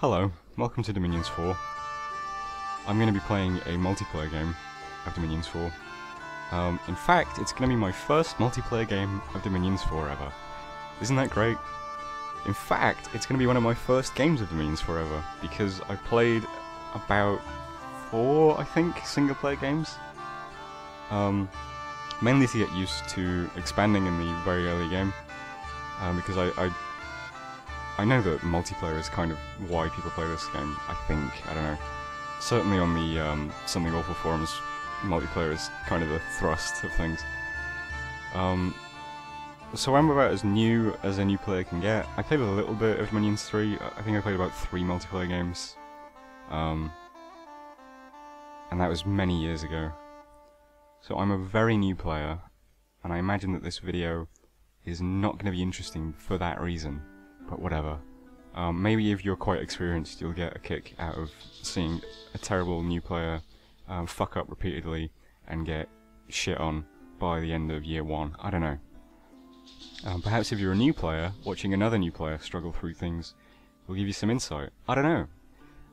Hello, welcome to Dominions 4. I'm going to be playing a multiplayer game of Dominions 4. In fact, it's going to be my first multiplayer game of Dominions 4 ever. Isn't that great? In fact, it's going to be one of my first games of Dominions 4 ever, because I played about 4, I think, single-player games. Mainly to get used to expanding in the very early game, because I know that multiplayer is kind of why people play this game, I think, I don't know. Certainly on the Something Awful forums, multiplayer is kind of the thrust of things. So I'm about as new as a new player can get. I played a little bit of Dominions 3, I think I played about 3 multiplayer games. And that was many years ago. So I'm a very new player, and I imagine that this video is not going to be interesting for that reason. But whatever. Maybe if you're quite experienced, you'll get a kick out of seeing a terrible new player fuck up repeatedly and get shit on by the end of year 1. I don't know. Perhaps if you're a new player, watching another new player struggle through things will give you some insight. I don't know.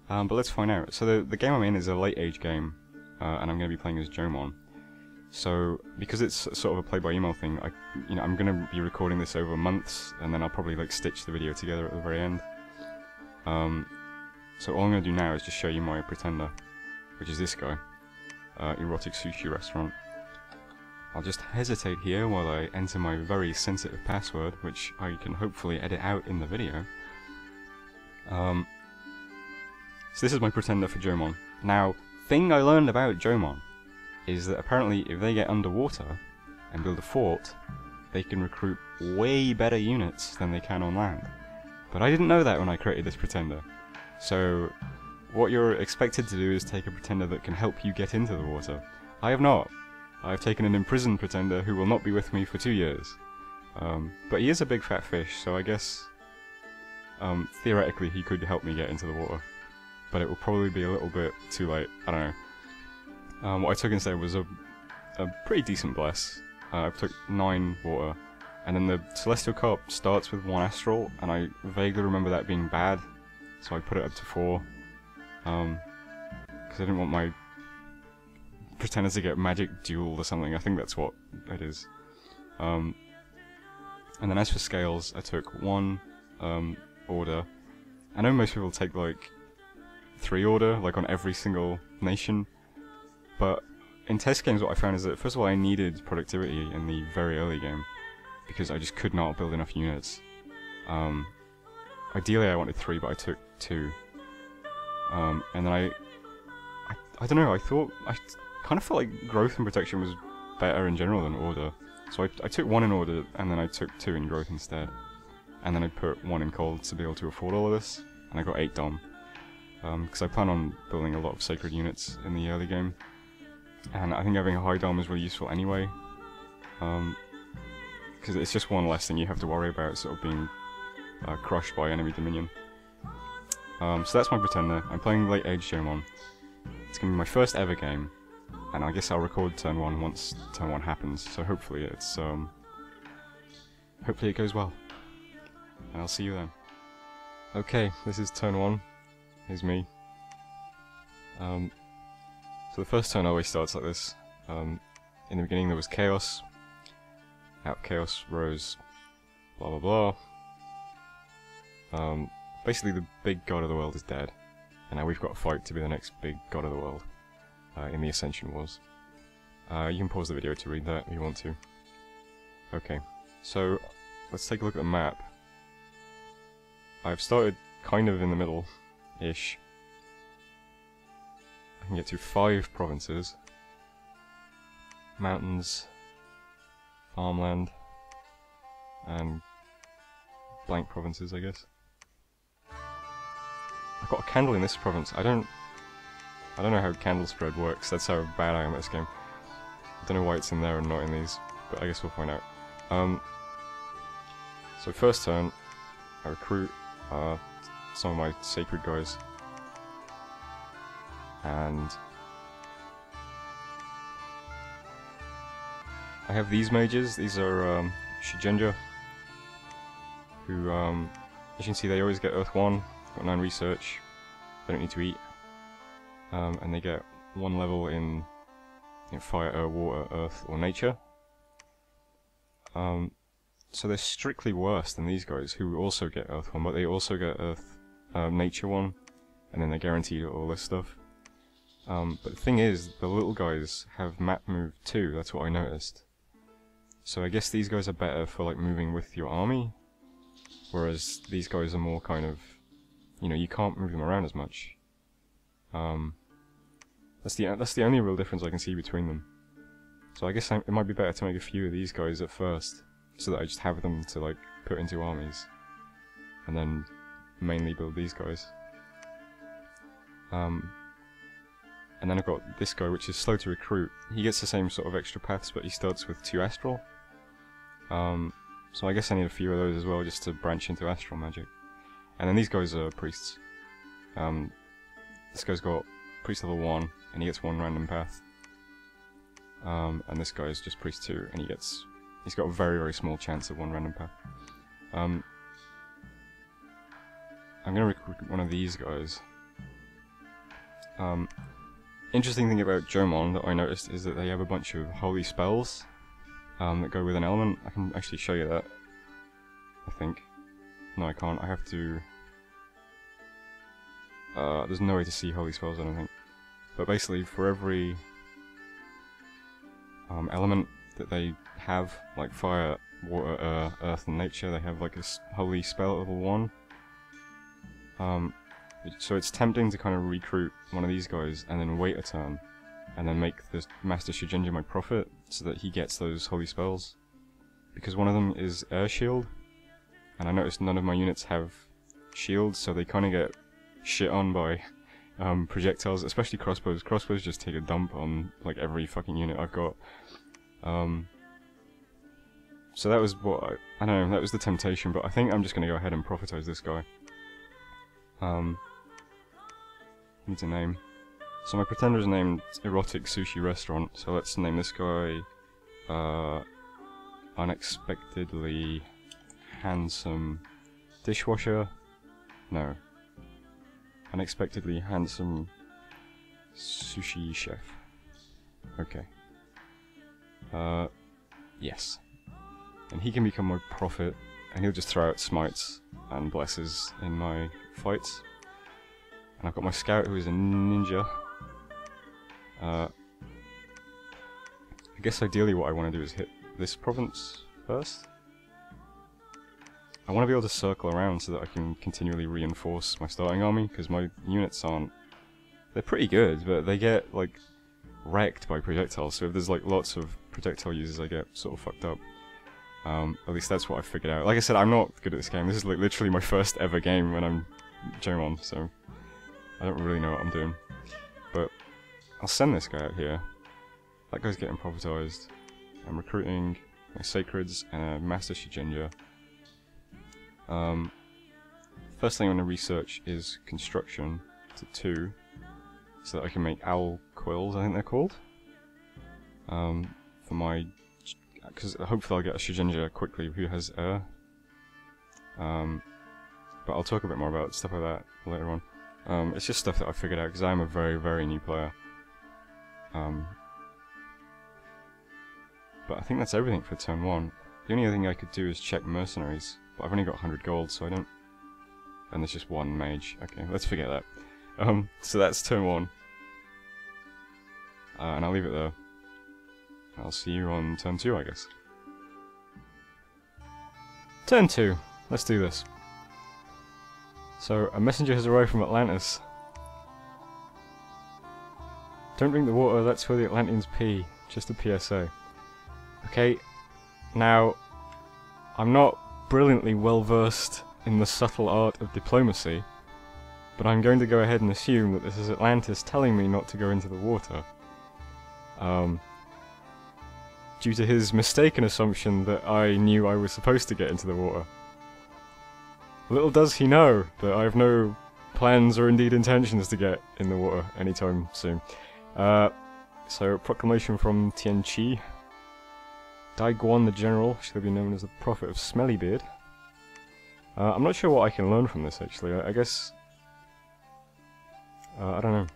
But let's find out. So the game I'm in is a late age game, and I'm going to be playing as Jomon. So, because it's sort of a play-by-email thing, I'm going to be recording this over months, and then I'll probably like stitch the video together at the very end. So all I'm going to do now is just show you my pretender, which is this guy, erotic sushi restaurant. I'll just hesitate here while I enter my very sensitive password, which I can hopefully edit out in the video. So this is my pretender for Jomon. Now, thing I learned about Jomon is that apparently if they get underwater and build a fort, they can recruit way better units than they can on land. But I didn't know that when I created this pretender. So what you're expected to do is take a pretender that can help you get into the water. I have not. I've taken an imprisoned pretender who will not be with me for 2 years. But he is a big fat fish, so I guess theoretically he could help me get into the water. But it will probably be a little bit too late, I don't know. What I took instead was a pretty decent bless. I took 9 water, and then the Celestial Cup starts with 1 astral, and I vaguely remember that being bad, so I put it up to 4, because I didn't want my pretenders to get magic dueled or something. I think that's what it is. And then as for scales, I took 1 order. I know most people take like 3 order, like on every single nation. But in test games what I found is that first of all I needed productivity in the very early game because I just could not build enough units. Ideally I wanted 3, but I took 2. And then I don't know, I kind of felt like growth and protection was better in general than order. So I took 1 in order and then I took 2 in growth instead. And then I put 1 in cold to be able to afford all of this, and I got 8 dom. Because I plan on building a lot of sacred units in the early game. And I think having a high dom is really useful anyway, because it's just 1 less thing you have to worry about sort of being crushed by enemy dominion. So that's my pretender. I'm playing late age Jomon. It's going to be my first ever game, and I guess I'll record turn 1 once turn 1 happens, so hopefully it's hopefully it goes well. And I'll see you then. Okay, this is turn 1. Here's me. So the first turn always starts like this. In the beginning there was chaos. Out of chaos rose blah blah blah. Basically the big god of the world is dead, and now we've got to fight to be the next big god of the world in the Ascension Wars. You can pause the video to read that if you want to. Okay, so let's take a look at the map. I've started kind of in the middle-ish. I can get to 5 provinces. Mountains, farmland, and blank provinces, I guess. I've got a candle in this province. I don't know how candle spread works. That's how bad I am at this game. I don't know why it's in there and not in these, but I guess we'll find out. So first turn, I recruit some of my sacred guys. And I have these mages. These are Shigenja, who, as you can see, they always get Earth 1, got 9 research, they don't need to eat, and they get 1 level in fire, air, water, earth, or nature. So they're strictly worse than these guys, who also get earth 1, but they also get earth, nature 1, and then they're guaranteed all this stuff. But the thing is, the little guys have map move 2, that's what I noticed. So I guess these guys are better for like moving with your army, whereas these guys are more kind of, you can't move them around as much. That's the only real difference I can see between them. So I guess it might be better to make a few of these guys at first, so that I just have them to like put into armies, and then mainly build these guys. And then I've got this guy, which is slow to recruit. He gets the same sort of extra paths, but he starts with 2 astral. So I guess I need a few of those as well, just to branch into astral magic. And then these guys are priests. This guy's got priest level 1, and he gets 1 random path. And this guy is just priest 2, and he's got a very, very small chance of 1 random path. I'm gonna recruit one of these guys. Interesting thing about Jomon that I noticed is that they have a bunch of holy spells that go with an element. I can actually show you that, I think. No, I can't. I have to... there's no way to see holy spells, I don't think. But basically, for every element that they have, like fire, water, earth, and nature, they have like a holy spell at level 1. So it's tempting to kind of recruit one of these guys and then wait a turn, and then make the Master Shujinja my prophet so that he gets those holy spells. Because one of them is air shield, and I noticed none of my units have shields, so they kind of get shit on by projectiles, especially crossbows. Crossbows just take a dump on like every fucking unit I've got. So that was what I don't know, that was the temptation, but I think I'm just going to go ahead and prophetize this guy. Needs a name. So my pretender is named Erotic Sushi Restaurant, so let's name this guy Unexpectedly Handsome Dishwasher. No. Unexpectedly Handsome Sushi Chef. Okay. Yes. And he can become my prophet, and he'll just throw out smites and blesses in my fights. And I've got my scout, who is a ninja. I guess ideally what I want to do is hit this province first. I want to be able to circle around so that I can continually reinforce my starting army, because my units aren't... They're pretty good, but they get, like, wrecked by projectiles, so if there's, like, lots of projectile users, I get sort of fucked up. At least that's what I figured out. Like I said, I'm not good at this game. This is, like, literally my first ever game when I'm Jomon, so... I don't really know what I'm doing. But I'll send this guy out here. That guy's getting prophetized. I'm recruiting my Sacreds and a Master Shujinja. First thing I'm going to research is construction to 2, so that I can make owl quills, I think they're called. For my... because hopefully I'll get a Shujinja quickly who has air. But I'll talk a bit more about stuff like that later on. It's just stuff that I figured out, because I'm a very, very new player. But I think that's everything for turn 1. The only other thing I could do is check mercenaries, but I've only got 100 gold, so I don't... And there's just 1 mage. Okay, let's forget that. So that's turn 1. And I'll leave it there. I'll see you on turn 2, I guess. Turn 2. Let's do this. So, a messenger has arrived from Atlantis. Don't drink the water, that's where the Atlanteans pee. Just a PSA. Okay, now, I'm not brilliantly well versed in the subtle art of diplomacy, but I'm going to go ahead and assume that this is Atlantis telling me not to go into the water. Due to his mistaken assumption that I knew I was supposed to get into the water. Little does he know that I have no plans or indeed intentions to get in the water anytime soon. So, proclamation from Tianqi. Dai Guan the General shall be known as the Prophet of Smellybeard. I'm not sure what I can learn from this, actually. I guess I don't know.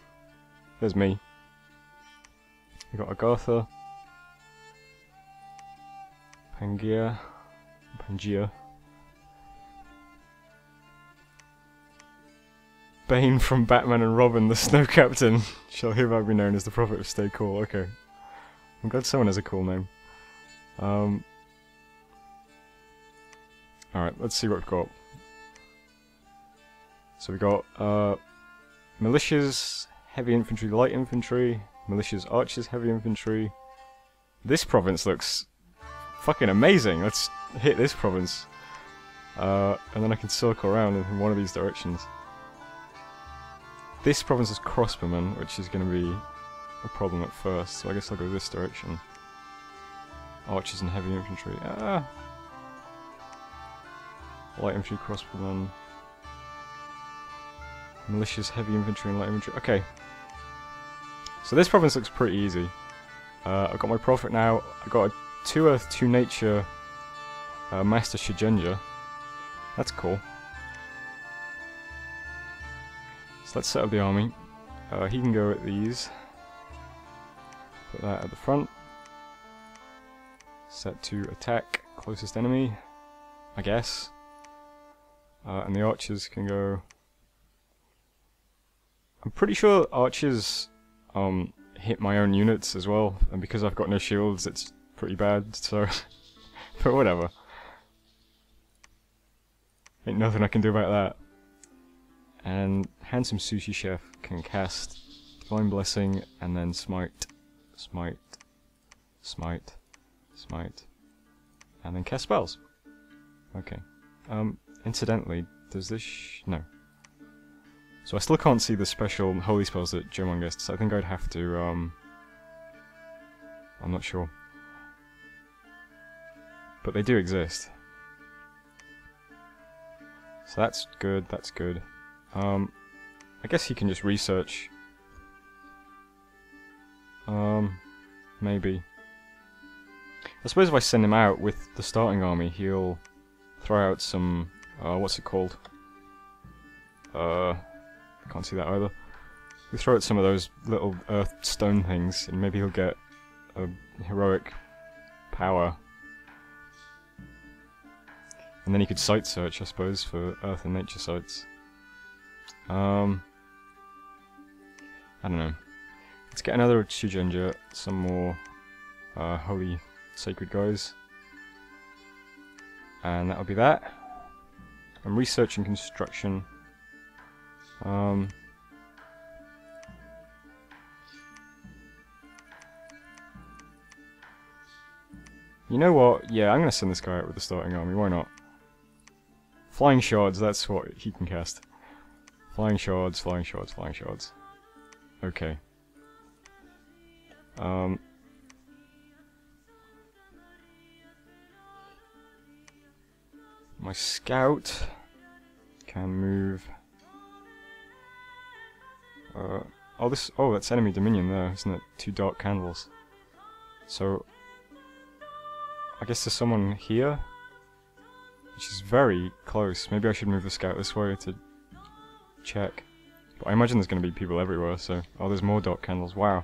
There's me. We got Agartha. Pangaea. Bane from Batman and Robin, the Snow Captain, shall hereby be known as the Prophet of Stay Cool. Okay. I'm glad someone has a cool name. Alright, let's see what we've got. So we got militias, heavy infantry, light infantry, militias, archers, heavy infantry. This province looks fucking amazing. Let's hit this province. And then I can circle around in one of these directions. This province is crossbowmen, which is going to be a problem at first, so I guess I'll go this direction. Archers and heavy infantry. Light infantry, crossbowmen. Militias, heavy infantry and light infantry. Okay. So this province looks pretty easy. I've got my prophet now. I've got a 2 Earth, 2 Nature Master Shigenja. That's cool. So let's set up the army. He can go at these. Put that at the front. Set to attack closest enemy, I guess. And the archers can go... I'm pretty sure archers hit my own units as well, and because I've got no shields it's pretty bad, so... but whatever. Ain't nothing I can do about that. And Handsome Sushi Chef can cast Divine Blessing and then Smite, Smite, Smite, Smite, and then cast spells. Okay. Incidentally, does this no. So I still can't see the special holy spells that Jomon gets, so I think I'd have to, I'm not sure. But they do exist. So that's good, that's good. I guess he can just research. Maybe. I suppose if I send him out with the starting army, he'll throw out some, what's it called? I can't see that either. He'll throw out some of those little earth stone things, and maybe he'll get a heroic power. And then he could site search, I suppose, for earth and nature sites. I don't know. Let's get another Shigenja, some more holy sacred guys. And that'll be that. And research and construction. You know what? Yeah, I'm gonna send this guy out with the starting army, why not? Flying shards, that's what he can cast. Flying shards, flying shards, flying shards. Okay. My scout can move. Oh, that's enemy dominion there, isn't it? 2 dark candles. So, I guess there's someone here, which is very close. Maybe I should move the scout this way to check. But I imagine there's going to be people everywhere, so... Oh, there's more dark candles. Wow.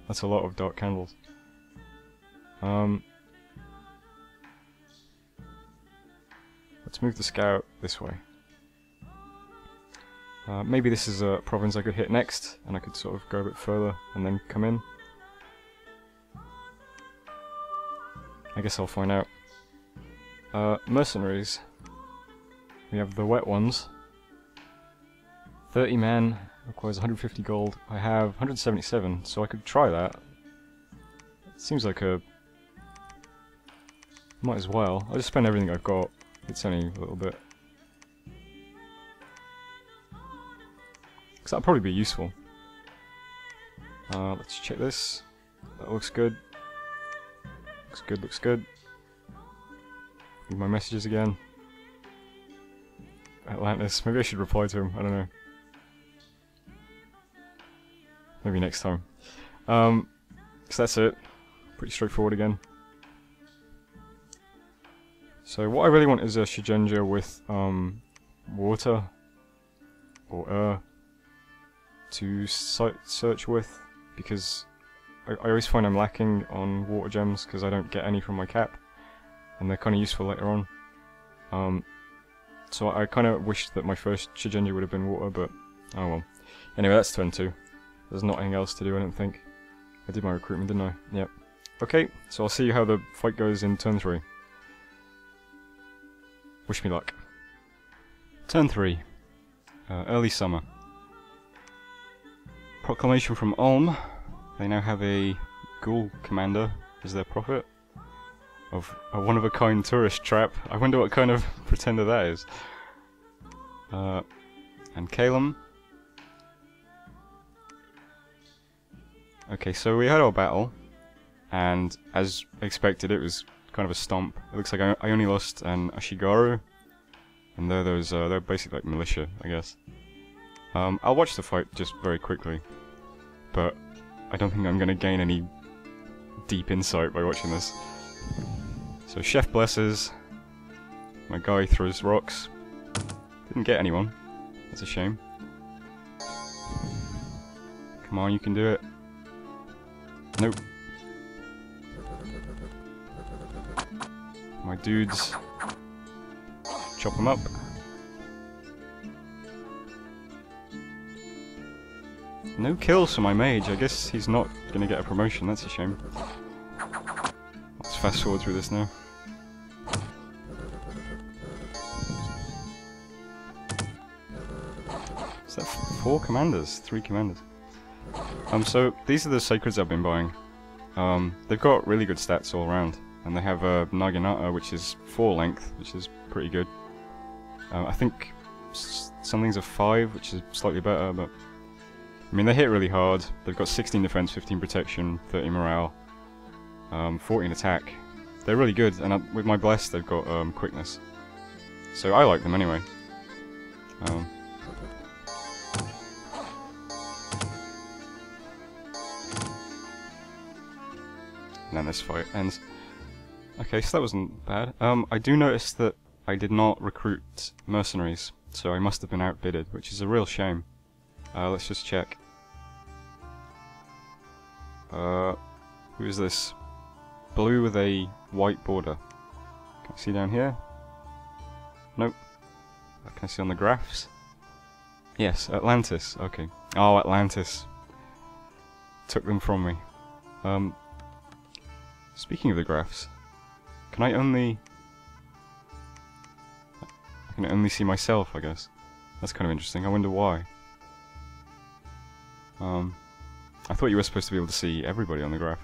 That's a lot of dark candles. Let's move the scout this way. Maybe this is a province I could hit next, and I could sort of go a bit further and then come in. I guess I'll find out. Mercenaries. We have the wet ones. 30 men, requires 150 gold. I have 177, so I could try that. It seems like a... Might as well. I'll just spend everything I've got. It's only a little bit. Because that'll probably be useful. Let's check this. That looks good. Looks good, looks good. Read my messages again. Atlantis. Maybe I should reply to him. I don't know. Maybe next time. So that's it. Pretty straightforward again. So what I really want is a Shigenja with water or to search with, because I always find I'm lacking on water gems because I don't get any from my cap, and they're kind of useful later on. So I kind of wished that my first Shigenja would have been water, but oh well. Anyway, that's turn 2. There's not anything else to do, I don't think. I did my recruitment, didn't I? Yep. Okay, so I'll see how the fight goes in turn 3. Wish me luck. Turn 3. Early summer. Proclamation from Ulm. They now have a ghoul commander as their prophet of a one-of-a-kind tourist trap. I wonder what kind of pretender that is. And Calum. Okay, so we had our battle, and as expected, it was kind of a stomp. It looks like I only lost an Ashigaru, and they're basically like militia, I guess. I'll watch the fight just very quickly, but I don't think I'm going to gain any deep insight by watching this. So Chef blesses, my guy throws rocks, didn't get anyone, that's a shame. Come on, you can do it. Nope. My dudes, chop them up. No kills for my mage. I guess he's not gonna get a promotion, that's a shame. Let's fast forward through this now. Is that 4 commanders? 3 commanders. So these are the sacreds I've been buying. They've got really good stats all around, and they have Naginata, which is 4 length, which is pretty good. I think something's a 5, which is slightly better, but I mean they hit really hard. They've got 16 defense, 15 protection, 30 morale, 14 attack. They're really good, and with my bless they've got quickness. So I like them anyway. And then this fight ends. Okay, so that wasn't bad. I do notice that I did not recruit mercenaries, so I must have been outbidded, which is a real shame. Let's just check. Who is this? Blue with a white border. Can I see down here? Nope. Can I see on the graphs? Yes, Atlantis. Okay. Oh, Atlantis. Took them from me. Speaking of the graphs, can I only see myself, I guess. That's kind of interesting. I wonder why. I thought you were supposed to be able to see everybody on the graph.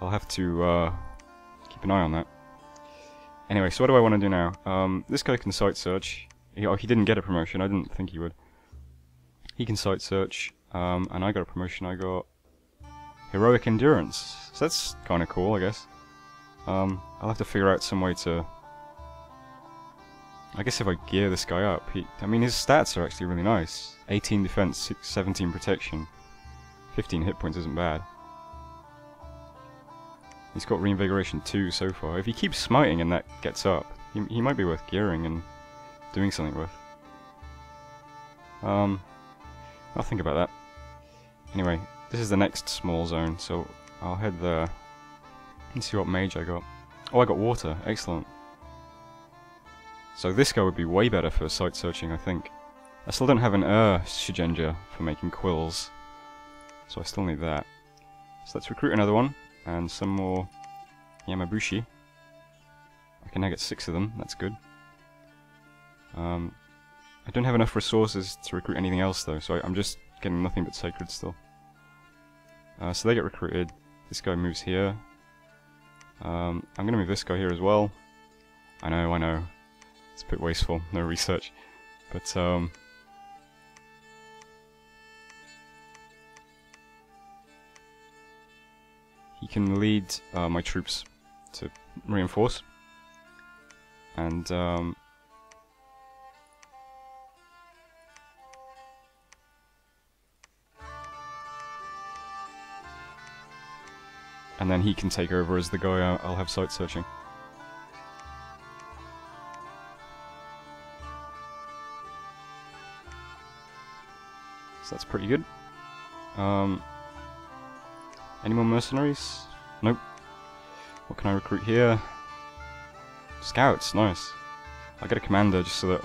I'll have to keep an eye on that. Anyway, so what do I want to do now? This guy can site search. He didn't get a promotion. I didn't think he would. He can site search. And I got a promotion. I got heroic endurance. So that's kind of cool, I guess. I'll have to figure out some way to... I guess if I gear this guy up, I mean his stats are actually really nice. 18 defense, 17 protection, 15 hit points isn't bad. He's got reinvigoration 2 so far. If he keeps smiting and that gets up, he might be worth gearing and doing something with. I'll think about that. Anyway, this is the next small zone, so I'll head there and see what mage I got. Oh, I got water. Excellent. So this guy would be way better for site searching, I think. I still don't have an Shigenja for making quills, so I still need that. So let's recruit another one, and some more Yamabushi. I can now get 6 of them, that's good. I don't have enough resources to recruit anything else though, so I'm just getting nothing but sacred still. So they get recruited. This guy moves here. I'm going to move this guy here as well. I know. It's a bit wasteful, no research. But, he can lead my troops to reinforce. And, and then he can take over as the guy I'll have site searching. So that's pretty good. Any more mercenaries? Nope. What can I recruit here? Scouts, nice. I'll get a commander just so that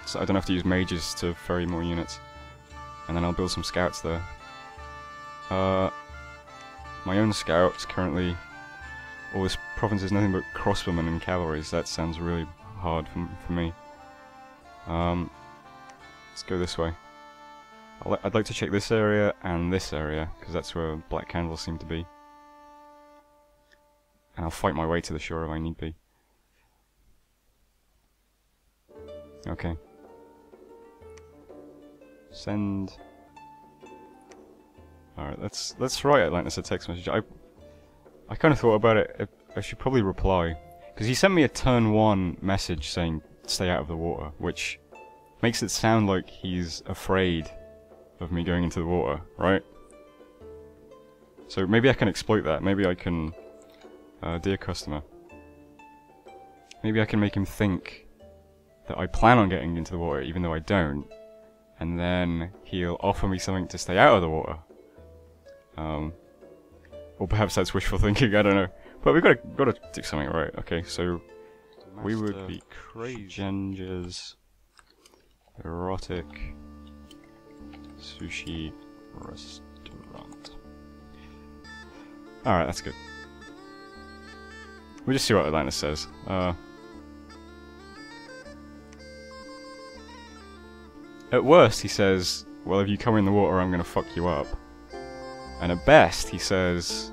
so I don't have to use mages to ferry more units. And then I'll build some scouts there. My own scouts currently... All this province is nothing but crossbowmen and cavalry, so that sounds really hard for me. Let's go this way. I'd like to check this area and this area, because that's where black candles seem to be. And I'll fight my way to the shore if I need be. Okay. Send... Alright, let's write Atlantis a text message. I kind of thought about it, I should probably reply. Because he sent me a turn 1 message saying, stay out of the water, which makes it sound like he's afraid of me going into the water, right? So maybe I can exploit that. Maybe I can... dear customer. Maybe I can make him think that I plan on getting into the water, even though I don't. And then he'll offer me something to stay out of the water. Or perhaps that's wishful thinking, I don't know. But we've got to do something right. Okay, so we would be crazy. Genger's erotic sushi restaurant. Alright, that's good. We'll just see what Atlantis says. At worst, he says, well, if you come in the water, I'm gonna fuck you up. And at best, he says,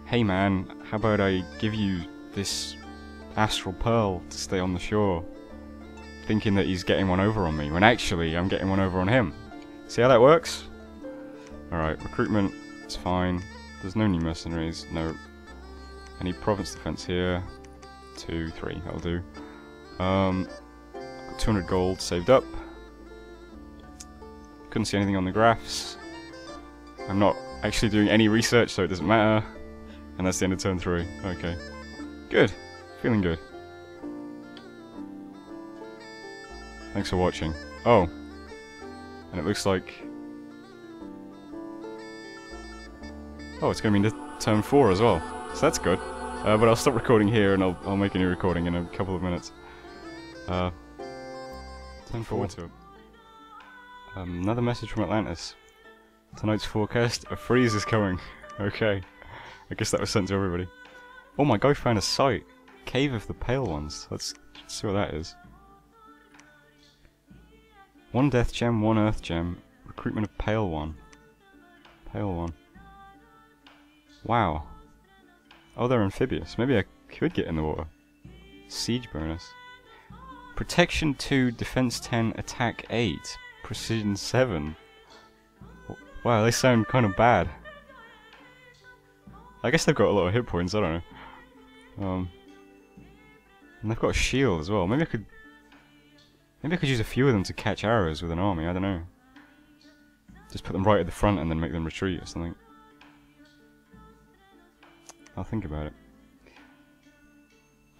hey man, how about I give you this astral pearl to stay on the shore? Thinking that he's getting one over on me, when actually I'm getting one over on him. See how that works? Alright, recruitment is fine. There's no new mercenaries, no. Any province defense here? 2, 3, that'll do. Got 200 gold saved up. Couldn't see anything on the graphs. I'm not actually doing any research, so it doesn't matter. And that's the end of turn 3. Okay. Good. Feeling good. Thanks for watching. Oh. And it looks like... Oh, it's going to be into turn 4 as well. So that's good. But I'll stop recording here and I'll make a new recording in a couple of minutes. Turn forward to it. Another message from Atlantis. Tonight's forecast, a freeze is coming. Okay. I guess that was sent to everybody. Oh, my guy found a site. Cave of the Pale Ones. Let's see what that is. 1 death gem, 1 earth gem. Recruitment of Pale One. Pale One. Wow. Oh, they're amphibious. Maybe I could get in the water. Siege bonus. Protection 2, defense 10, attack 8. Precision 7. Wow, they sound kind of bad. I guess they've got a lot of hit points, I don't know. And they've got a shield as well. Maybe I could use a few of them to catch arrows with an army, I don't know. Just put them right at the front and then make them retreat or something. I'll think about it.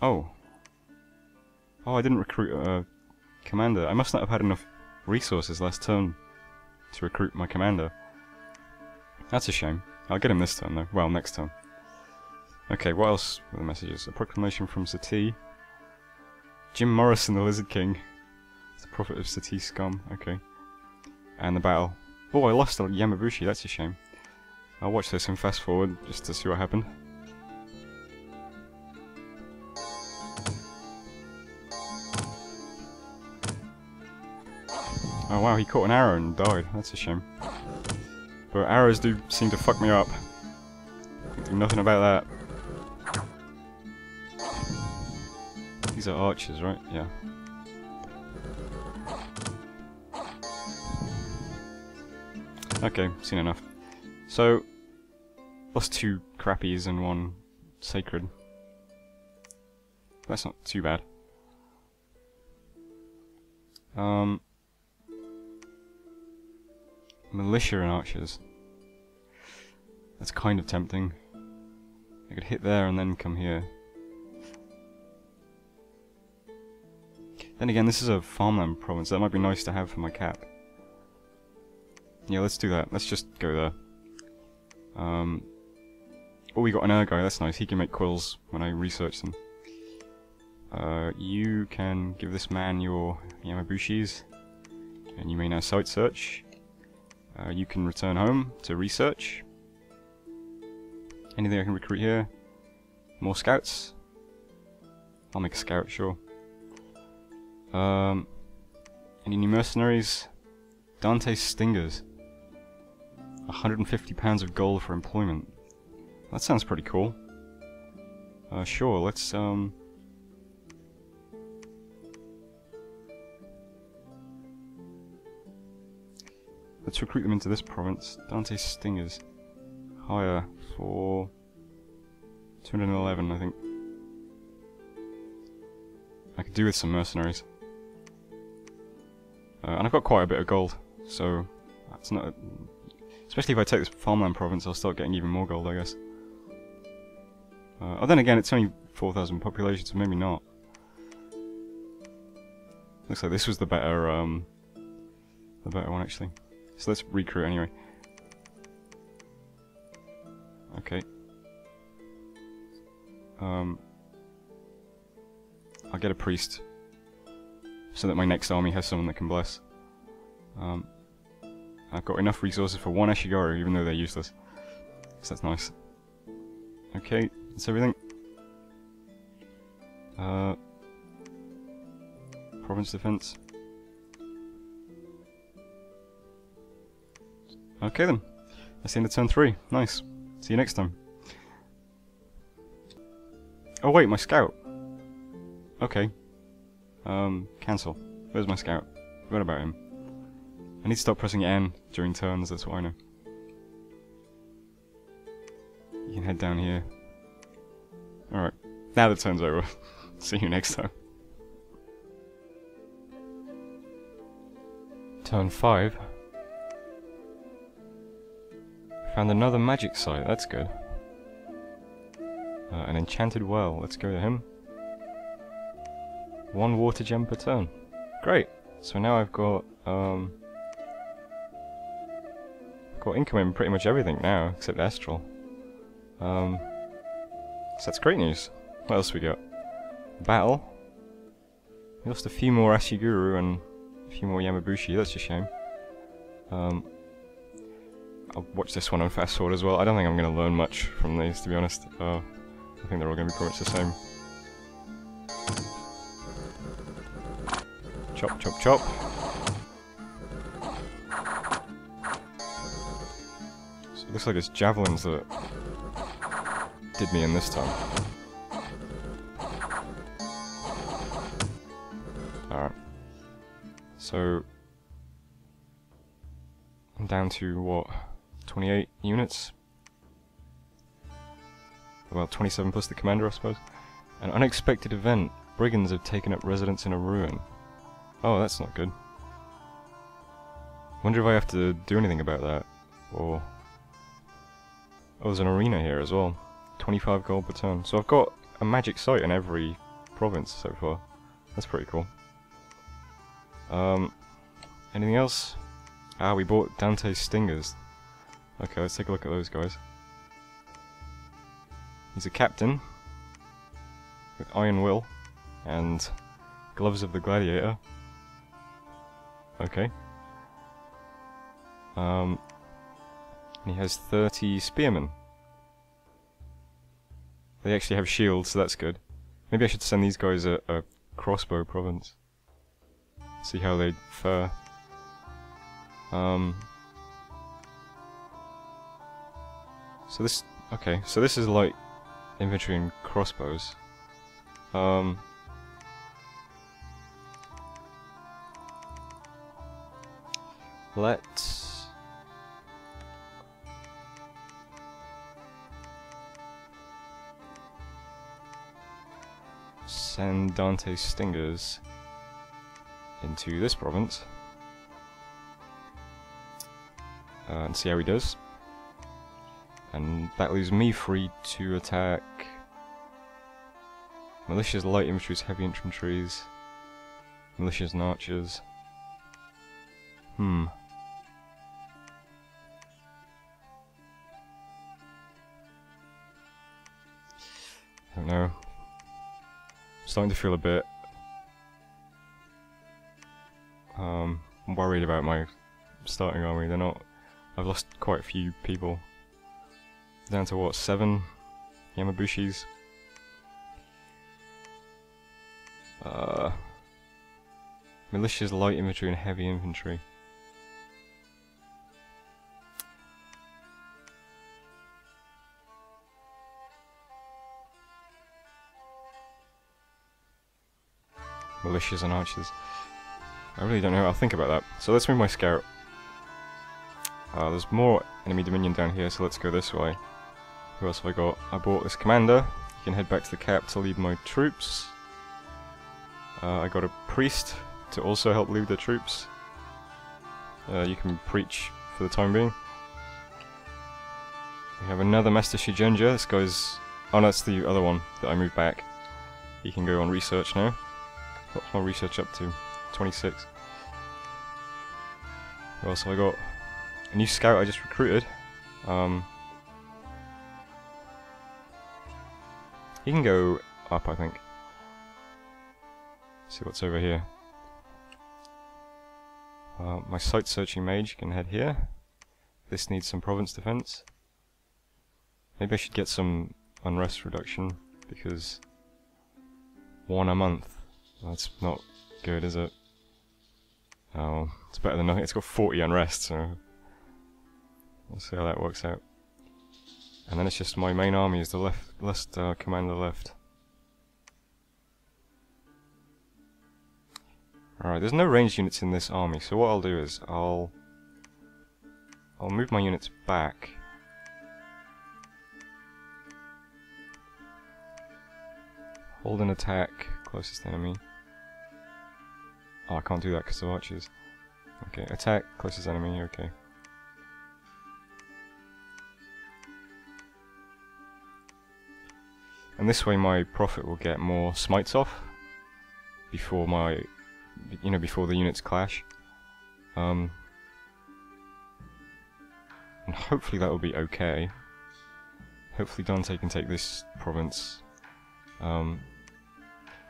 Oh. Oh, I didn't recruit a commander. I must not have had enough resources last turn to recruit my commander. That's a shame. I'll get him this turn though. Well, next turn. Okay, what else were the messages? A proclamation from Sati. Jim Morrison, the Lizard King. It's the prophet of Sati scum. Okay. And the battle. Oh, I lost Yamabushi. That's a shame. I'll watch this and fast forward just to see what happened. Oh wow, he caught an arrow and died. That's a shame. But arrows do seem to fuck me up. Do nothing about that. These are archers, right? Yeah. Okay, seen enough. So, lost 2 crappies and 1 sacred. That's not too bad. Militia and archers. That's kind of tempting. I could hit there and then come here. Then again, this is a farmland province. That might be nice to have for my cap. Yeah, let's do that. Let's just go there. Oh, we got an air guy. That's nice. He can make quills when I research them. You can give this man your Yamabushis, and you may now site search. You can return home to research. Anything I can recruit here? More scouts? I'll make a scout, sure. Any new mercenaries? Dante's Stingers. 150 pounds of gold for employment. That sounds pretty cool. Sure, let's recruit them into this province. Dante's Stingers. Hire for 211, I think. I could do with some mercenaries. And I've got quite a bit of gold, so that's not... Especially if I take this farmland province, I'll start getting even more gold, I guess. Oh, then again, it's only 4,000 population, so maybe not. Looks like this was the better one, actually. So let's recruit anyway. Okay. I'll get a priest, so that my next army has someone that can bless. I've got enough resources for one Ashigaru, even though they're useless. So that's nice. Okay, that's everything. Province defense. Okay then. That's the end of turn 3. Nice. See you next time. Oh wait, my scout. Okay. Cancel. Where's my scout? Forgot about him. I need to stop pressing N during turns, that's what I know. You can head down here. Alright. Now the turn's over. See you next time. Turn 5. Found another magic site, that's good. An enchanted well, let's go to him. 1 water gem per turn. Great! So now I've got income in pretty much everything now, except Astral. So that's great news. What else we got? Battle. We lost a few more Ashiguru and a few more Yamabushi, that's a shame. I'll watch this one on fast forward as well. I don't think I'm going to learn much from these, to be honest. I think they're all going to be pretty much the same. Chop, chop, chop. So it looks like it's javelins that did me in this time. Alright. So I'm down to what? 28 units? Well, 27 plus the commander, I suppose. An unexpected event. Brigands have taken up residence in a ruin. Oh, that's not good. Wonder if I have to do anything about that, or... Oh, there's an arena here as well. 25 gold per turn. So I've got a magic site in every province so far. That's pretty cool. Anything else? Ah, we bought Dante's Stingers. Okay, let's take a look at those guys. He's a captain with Iron Will and Gloves of the Gladiator. Okay. He has 30 spearmen. They actually have shields, so that's good. Maybe I should send these guys a crossbow province. See how they fare. So this... Okay, so this is light infantry and crossbows. Let's... send Dante's Stingers into this province. And see how he does. And that leaves me free to attack militias, light infantries, heavy infantries, militias and archers. don't know. I'm starting to feel a bit worried about my starting army. They're not. I've lost quite a few people. Down to what, 7 Yamabushis? Militias, light infantry, and heavy infantry. Militias and archers. I really don't know. I'll think about that. So let's move my scout. There's more enemy dominion down here, so let's go this way. Who else have I got? I bought this commander. You can head back to the cap to lead my troops. I got a priest to also help lead the troops. You can preach for the time being. We have another Master Shigenja. This guy's... oh, no, that's the other one that I moved back. He can go on research now. What's my research up to? 26. Who else have I got? A new scout I just recruited. He can go up, I think. See what's over here. My site searching mage can head here. This needs some province defense. Maybe I should get some unrest reduction, because 1 a month. That's not good, is it? Oh, it's better than nothing. It's got 40 unrest, so we'll see how that works out. And then it's just my main army is the last commander left. Alright, there's no ranged units in this army, so what I'll do is I'll move my units back. Hold an attack, closest enemy. Oh, I can't do that because of archers. Okay, attack, closest enemy, okay. And this way my prophet will get more smites off before my, before the units clash. And hopefully that will be okay. Hopefully Dante can take this province.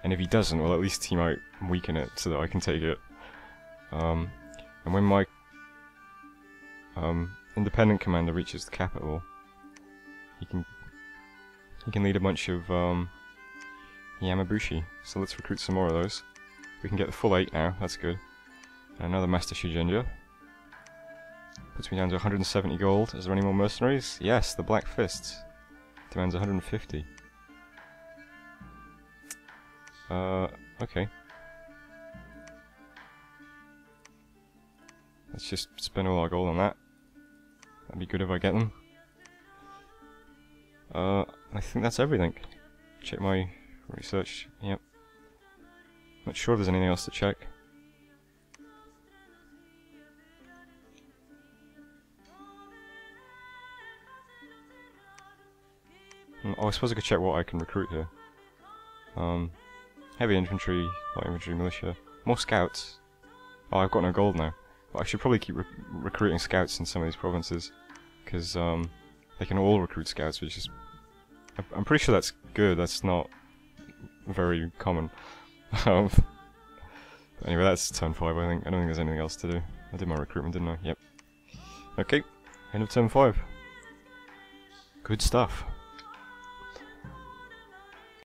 And if he doesn't, well, at least he might weaken it so that I can take it. And when my independent commander reaches the capital, he can lead a bunch of Yamabushi. So let's recruit some more of those. We can get the full 8 now. That's good. And another Master Shigenja. Puts me down to 170 gold. Is there any more mercenaries? Yes, the Black Fists. Demands 150. Okay. Let's just spend all our gold on that. That'd be good if I get them. I think that's everything. Check my research. Yep. Not sure if there's anything else to check. Oh, I suppose I could check what I can recruit here. Heavy infantry, light infantry, militia. More scouts. Oh, I've got no gold now. But I should probably keep recruiting scouts in some of these provinces. Because they can all recruit scouts, which is... I'm pretty sure that's good. That's not very common. Anyway, that's turn 5, I think. I don't think there's anything else to do. I did my recruitment, didn't I? Yep. Okay, end of turn 5. Good stuff.